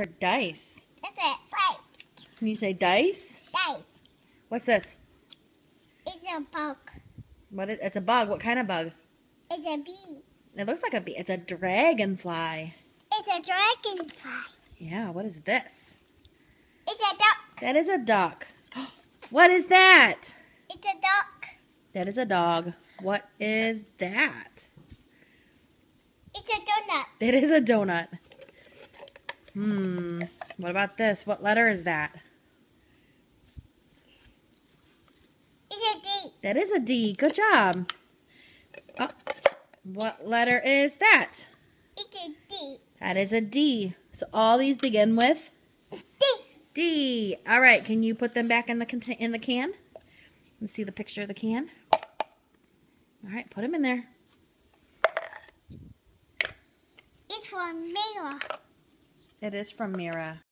Or dice. That's it. Right. Can you say dice? Dice. What's this? It's a bug. It's a bug. What kind of bug? It's a bee. It looks like a bee. It's a dragonfly. It's a dragonfly. Yeah, what is this? It's a duck. That is a duck. What is that? It's a duck. That is a dog. What is that? It's a donut. It is a donut. What about this? What letter is that? It's a D. That is a D. Good job. Oh, what letter is that? It's a D. That is a D. So all these begin with D. D. All right. Can you put them back in the can? Let's see the picture of the can. All right. Put them in there. It's for Mira. It is from Mira.